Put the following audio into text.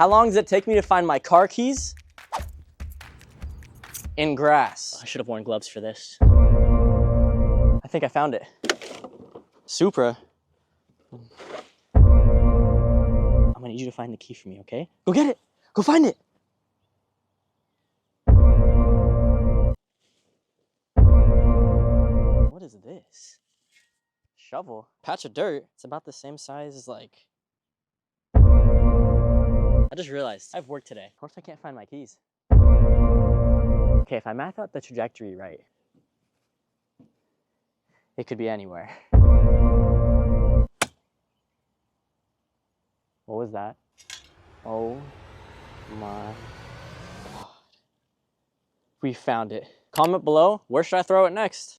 How long does it take me to find my car keys in grass? I should have worn gloves for this. I think I found it. Supra. I'm gonna need you to find the key for me, okay? Go get it. Go find it. What is this? Shovel? Patch of dirt? It's about the same size as like... I just realized I have work today. What if I can't find my keys? Okay, if I map out the trajectory right, it could be anywhere. What was that? Oh my God. We found it. Comment below, where should I throw it next?